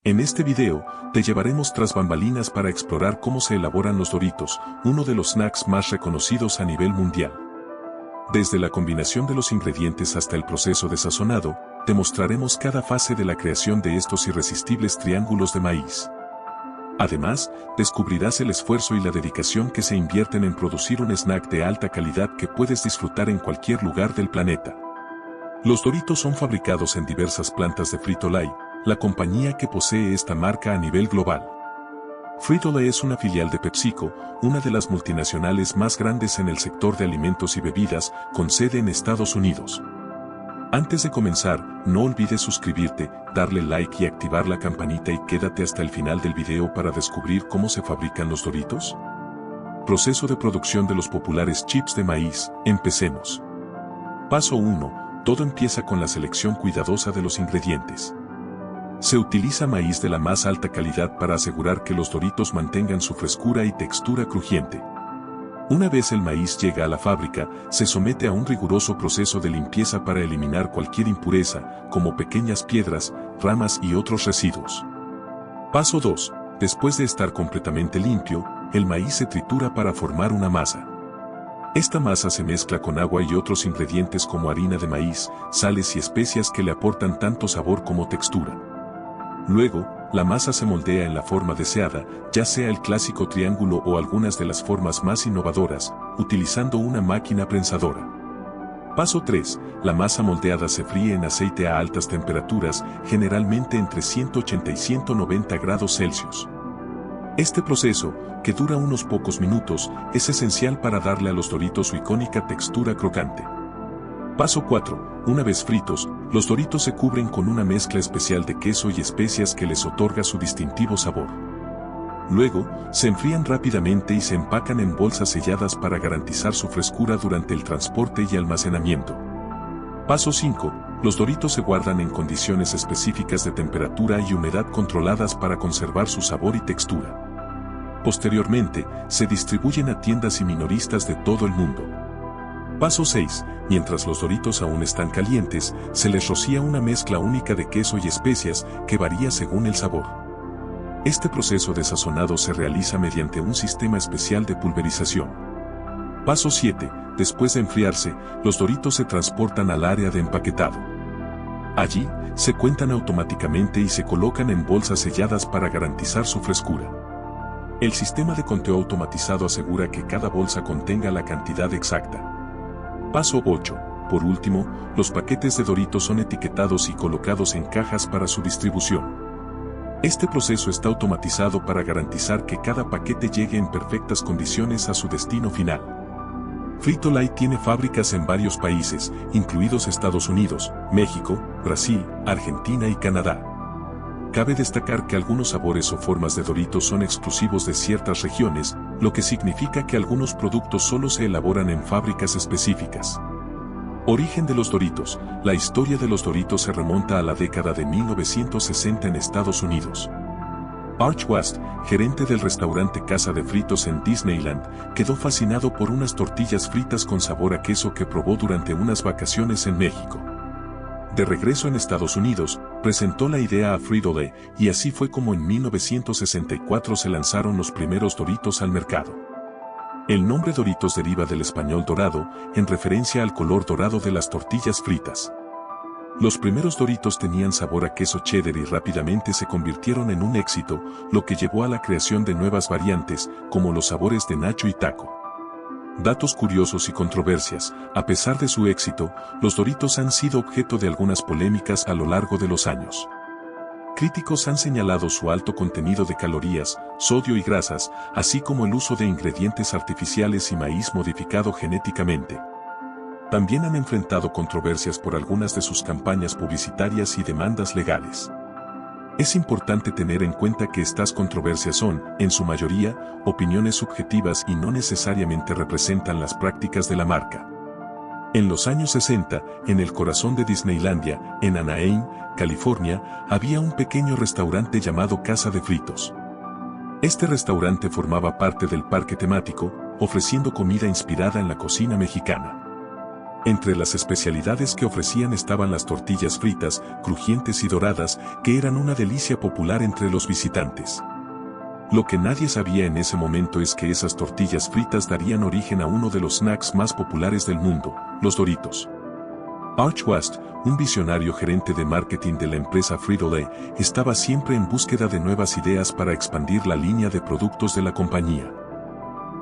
En este video, te llevaremos tras bambalinas para explorar cómo se elaboran los Doritos, uno de los snacks más reconocidos a nivel mundial. Desde la combinación de los ingredientes hasta el proceso de sazonado, te mostraremos cada fase de la creación de estos irresistibles triángulos de maíz. Además, descubrirás el esfuerzo y la dedicación que se invierten en producir un snack de alta calidad que puedes disfrutar en cualquier lugar del planeta. Los Doritos son fabricados en diversas plantas de Frito-Lay, la compañía que posee esta marca a nivel global. Frito-Lay es una filial de PepsiCo, una de las multinacionales más grandes en el sector de alimentos y bebidas, con sede en Estados Unidos. Antes de comenzar, no olvides suscribirte, darle like y activar la campanita y quédate hasta el final del video para descubrir cómo se fabrican los Doritos. Proceso de producción de los populares chips de maíz. Empecemos. Paso 1. Todo empieza con la selección cuidadosa de los ingredientes. Se utiliza maíz de la más alta calidad para asegurar que los Doritos mantengan su frescura y textura crujiente. Una vez el maíz llega a la fábrica, se somete a un riguroso proceso de limpieza para eliminar cualquier impureza, como pequeñas piedras, ramas y otros residuos. Paso 2. Después de estar completamente limpio, el maíz se tritura para formar una masa. Esta masa se mezcla con agua y otros ingredientes como harina de maíz, sales y especias que le aportan tanto sabor como textura. Luego, la masa se moldea en la forma deseada, ya sea el clásico triángulo o algunas de las formas más innovadoras, utilizando una máquina prensadora. Paso 3. La masa moldeada se fríe en aceite a altas temperaturas, generalmente entre 180 y 190 grados Celsius. Este proceso, que dura unos pocos minutos, es esencial para darle a los Doritos su icónica textura crocante. Paso 4. Una vez fritos, los Doritos se cubren con una mezcla especial de queso y especias que les otorga su distintivo sabor. Luego, se enfrían rápidamente y se empacan en bolsas selladas para garantizar su frescura durante el transporte y almacenamiento. Paso 5. Los Doritos se guardan en condiciones específicas de temperatura y humedad controladas para conservar su sabor y textura. Posteriormente, se distribuyen a tiendas y minoristas de todo el mundo. Paso 6. Mientras los Doritos aún están calientes, se les rocía una mezcla única de queso y especias que varía según el sabor. Este proceso de sazonado se realiza mediante un sistema especial de pulverización. Paso 7. Después de enfriarse, los Doritos se transportan al área de empaquetado. Allí, se cuentan automáticamente y se colocan en bolsas selladas para garantizar su frescura. El sistema de conteo automatizado asegura que cada bolsa contenga la cantidad exacta. Paso 8. Por último, los paquetes de Doritos son etiquetados y colocados en cajas para su distribución. Este proceso está automatizado para garantizar que cada paquete llegue en perfectas condiciones a su destino final. Frito-Lay tiene fábricas en varios países, incluidos Estados Unidos, México, Brasil, Argentina y Canadá. Cabe destacar que algunos sabores o formas de Doritos son exclusivos de ciertas regiones, lo que significa que algunos productos solo se elaboran en fábricas específicas. Origen de los Doritos. La historia de los Doritos se remonta a la década de 1960 en Estados Unidos. Arch West, gerente del restaurante Casa de Fritos en Disneyland, quedó fascinado por unas tortillas fritas con sabor a queso que probó durante unas vacaciones en México. De regreso en Estados Unidos, presentó la idea a Frito-Lay, y así fue como en 1964 se lanzaron los primeros Doritos al mercado. El nombre Doritos deriva del español dorado, en referencia al color dorado de las tortillas fritas. Los primeros Doritos tenían sabor a queso cheddar y rápidamente se convirtieron en un éxito, lo que llevó a la creación de nuevas variantes, como los sabores de nacho y taco. Datos curiosos y controversias. A pesar de su éxito, los Doritos han sido objeto de algunas polémicas a lo largo de los años. Críticos han señalado su alto contenido de calorías, sodio y grasas, así como el uso de ingredientes artificiales y maíz modificado genéticamente. También han enfrentado controversias por algunas de sus campañas publicitarias y demandas legales. Es importante tener en cuenta que estas controversias son, en su mayoría, opiniones subjetivas y no necesariamente representan las prácticas de la marca. En los años 60, en el corazón de Disneylandia, en Anaheim, California, había un pequeño restaurante llamado Casa de Fritos. Este restaurante formaba parte del parque temático, ofreciendo comida inspirada en la cocina mexicana. Entre las especialidades que ofrecían estaban las tortillas fritas, crujientes y doradas, que eran una delicia popular entre los visitantes. Lo que nadie sabía en ese momento es que esas tortillas fritas darían origen a uno de los snacks más populares del mundo, los Doritos. Arch West, un visionario gerente de marketing de la empresa Frito-Lay, estaba siempre en búsqueda de nuevas ideas para expandir la línea de productos de la compañía.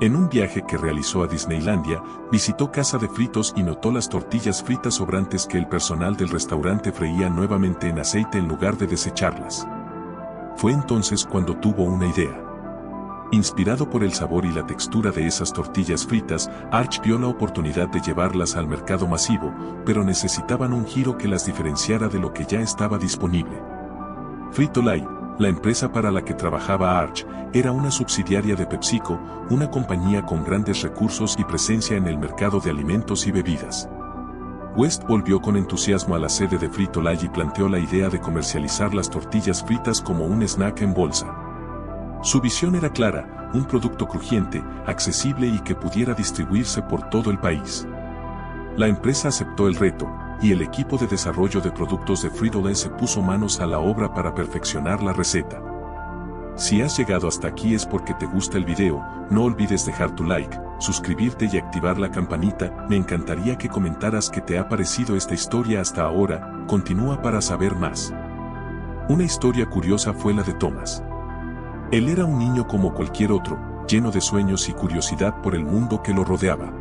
En un viaje que realizó a Disneylandia, visitó Casa de Fritos y notó las tortillas fritas sobrantes que el personal del restaurante freía nuevamente en aceite en lugar de desecharlas. Fue entonces cuando tuvo una idea. Inspirado por el sabor y la textura de esas tortillas fritas, Arch vio la oportunidad de llevarlas al mercado masivo, pero necesitaban un giro que las diferenciara de lo que ya estaba disponible. Frito-Lay, la empresa para la que trabajaba Arch, era una subsidiaria de PepsiCo, una compañía con grandes recursos y presencia en el mercado de alimentos y bebidas. West volvió con entusiasmo a la sede de Frito-Lay y planteó la idea de comercializar las tortillas fritas como un snack en bolsa. Su visión era clara, un producto crujiente, accesible y que pudiera distribuirse por todo el país. La empresa aceptó el reto, y el equipo de desarrollo de productos de Frito-Lay se puso manos a la obra para perfeccionar la receta. Si has llegado hasta aquí es porque te gusta el video, no olvides dejar tu like, suscribirte y activar la campanita. Me encantaría que comentaras qué te ha parecido esta historia hasta ahora. Continúa para saber más. Una historia curiosa fue la de Thomas. Él era un niño como cualquier otro, lleno de sueños y curiosidad por el mundo que lo rodeaba.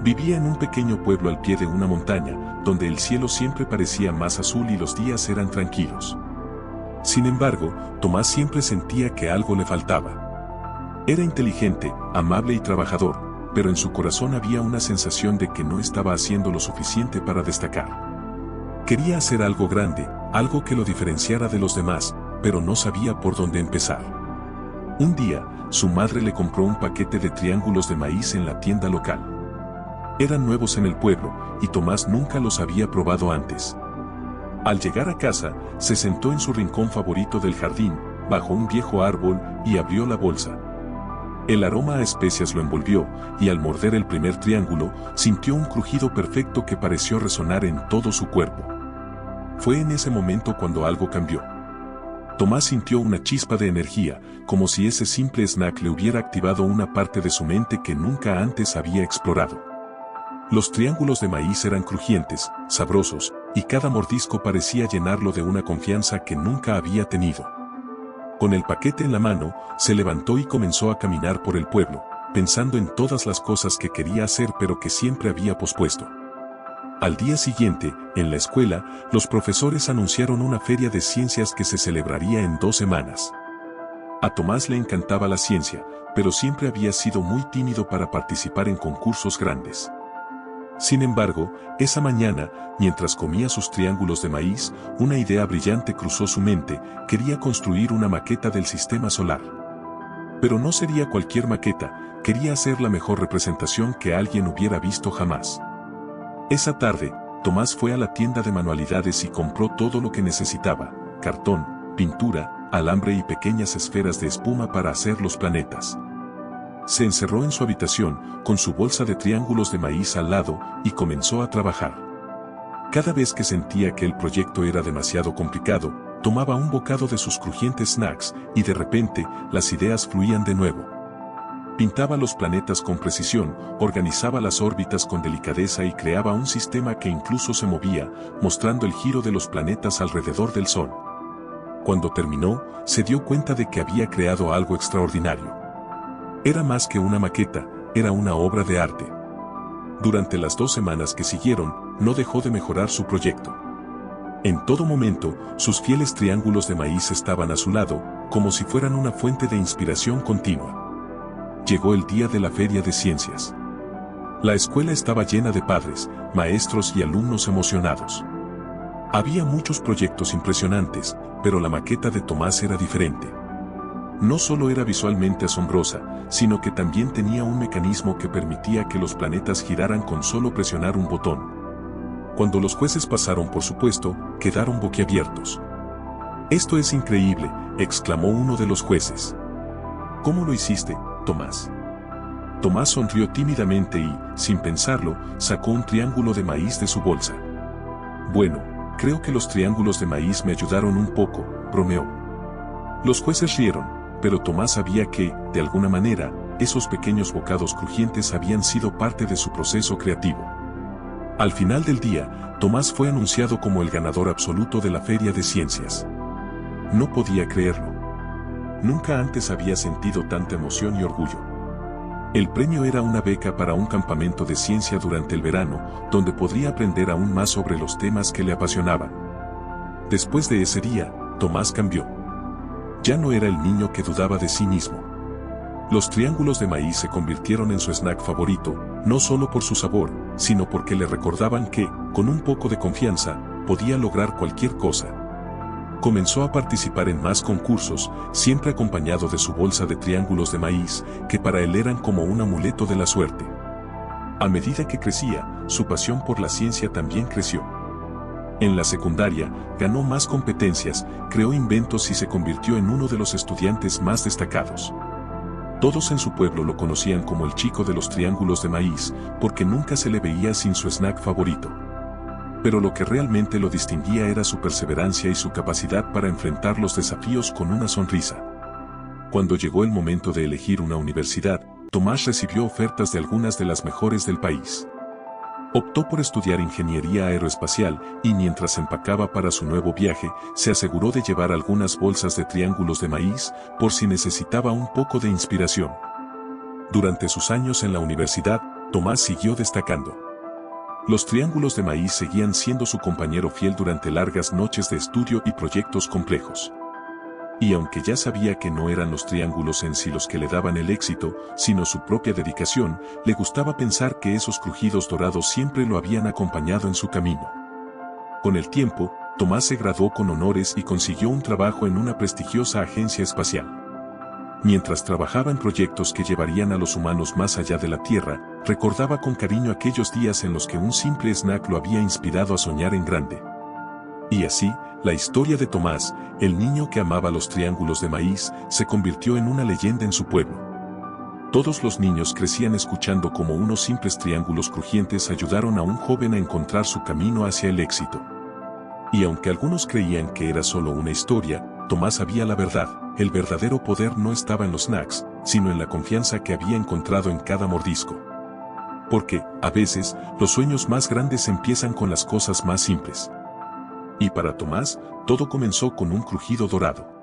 Vivía en un pequeño pueblo al pie de una montaña, donde el cielo siempre parecía más azul y los días eran tranquilos. Sin embargo, Tomás siempre sentía que algo le faltaba. Era inteligente, amable y trabajador, pero en su corazón había una sensación de que no estaba haciendo lo suficiente para destacar. Quería hacer algo grande, algo que lo diferenciara de los demás, pero no sabía por dónde empezar. Un día, su madre le compró un paquete de triángulos de maíz en la tienda local. Eran nuevos en el pueblo, y Tomás nunca los había probado antes. Al llegar a casa, se sentó en su rincón favorito del jardín, bajo un viejo árbol, y abrió la bolsa. El aroma a especias lo envolvió, y al morder el primer triángulo, sintió un crujido perfecto que pareció resonar en todo su cuerpo. Fue en ese momento cuando algo cambió. Tomás sintió una chispa de energía, como si ese simple snack le hubiera activado una parte de su mente que nunca antes había explorado. Los triángulos de maíz eran crujientes, sabrosos, y cada mordisco parecía llenarlo de una confianza que nunca había tenido. Con el paquete en la mano, se levantó y comenzó a caminar por el pueblo, pensando en todas las cosas que quería hacer pero que siempre había pospuesto. Al día siguiente, en la escuela, los profesores anunciaron una feria de ciencias que se celebraría en 2 semanas. A Tomás le encantaba la ciencia, pero siempre había sido muy tímido para participar en concursos grandes. Sin embargo, esa mañana, mientras comía sus triángulos de maíz, una idea brillante cruzó su mente: quería construir una maqueta del sistema solar. Pero no sería cualquier maqueta, quería hacer la mejor representación que alguien hubiera visto jamás. Esa tarde, Tomás fue a la tienda de manualidades y compró todo lo que necesitaba: cartón, pintura, alambre y pequeñas esferas de espuma para hacer los planetas. Se encerró en su habitación, con su bolsa de triángulos de maíz al lado, y comenzó a trabajar. Cada vez que sentía que el proyecto era demasiado complicado, tomaba un bocado de sus crujientes snacks, y de repente, las ideas fluían de nuevo. Pintaba los planetas con precisión, organizaba las órbitas con delicadeza y creaba un sistema que incluso se movía, mostrando el giro de los planetas alrededor del Sol. Cuando terminó, se dio cuenta de que había creado algo extraordinario. Era más que una maqueta, era una obra de arte. Durante las 2 semanas que siguieron, no dejó de mejorar su proyecto. En todo momento, sus fieles triángulos de maíz estaban a su lado, como si fueran una fuente de inspiración continua. Llegó el día de la Feria de Ciencias. La escuela estaba llena de padres, maestros y alumnos emocionados. Había muchos proyectos impresionantes, pero la maqueta de Tomás era diferente. No solo era visualmente asombrosa, sino que también tenía un mecanismo que permitía que los planetas giraran con solo presionar un botón. Cuando los jueces pasaron por su puesto, quedaron boquiabiertos. «Esto es increíble», exclamó uno de los jueces. «¿Cómo lo hiciste, Tomás?». Tomás sonrió tímidamente y, sin pensarlo, sacó un triángulo de maíz de su bolsa. Bueno, creo que los triángulos de maíz me ayudaron un poco, bromeó. Los jueces rieron, pero Tomás sabía que, de alguna manera, esos pequeños bocados crujientes habían sido parte de su proceso creativo. Al final del día, Tomás fue anunciado como el ganador absoluto de la Feria de Ciencias. No podía creerlo. Nunca antes había sentido tanta emoción y orgullo. El premio era una beca para un campamento de ciencia durante el verano, donde podría aprender aún más sobre los temas que le apasionaban. Después de ese día, Tomás cambió. Ya no era el niño que dudaba de sí mismo. Los triángulos de maíz se convirtieron en su snack favorito, no solo por su sabor, sino porque le recordaban que, con un poco de confianza, podía lograr cualquier cosa. Comenzó a participar en más concursos, siempre acompañado de su bolsa de triángulos de maíz, que para él eran como un amuleto de la suerte. A medida que crecía, su pasión por la ciencia también creció. En la secundaria, ganó más competencias, creó inventos y se convirtió en uno de los estudiantes más destacados. Todos en su pueblo lo conocían como el chico de los triángulos de maíz, porque nunca se le veía sin su snack favorito. Pero lo que realmente lo distinguía era su perseverancia y su capacidad para enfrentar los desafíos con una sonrisa. Cuando llegó el momento de elegir una universidad, Tomás recibió ofertas de algunas de las mejores del país. Optó por estudiar ingeniería aeroespacial y mientras empacaba para su nuevo viaje, se aseguró de llevar algunas bolsas de triángulos de maíz por si necesitaba un poco de inspiración. Durante sus años en la universidad, Tomás siguió destacando. Los triángulos de maíz seguían siendo su compañero fiel durante largas noches de estudio y proyectos complejos. Y aunque ya sabía que no eran los triángulos en sí los que le daban el éxito, sino su propia dedicación, le gustaba pensar que esos crujidos dorados siempre lo habían acompañado en su camino. Con el tiempo, Tomás se graduó con honores y consiguió un trabajo en una prestigiosa agencia espacial. Mientras trabajaba en proyectos que llevarían a los humanos más allá de la Tierra, recordaba con cariño aquellos días en los que un simple snack lo había inspirado a soñar en grande. Y así, la historia de Tomás, el niño que amaba los triángulos de maíz, se convirtió en una leyenda en su pueblo. Todos los niños crecían escuchando cómo unos simples triángulos crujientes ayudaron a un joven a encontrar su camino hacia el éxito. Y aunque algunos creían que era solo una historia, Tomás sabía la verdad. El verdadero poder no estaba en los snacks, sino en la confianza que había encontrado en cada mordisco. Porque, a veces, los sueños más grandes empiezan con las cosas más simples. Y para Tomás, todo comenzó con un crujido dorado.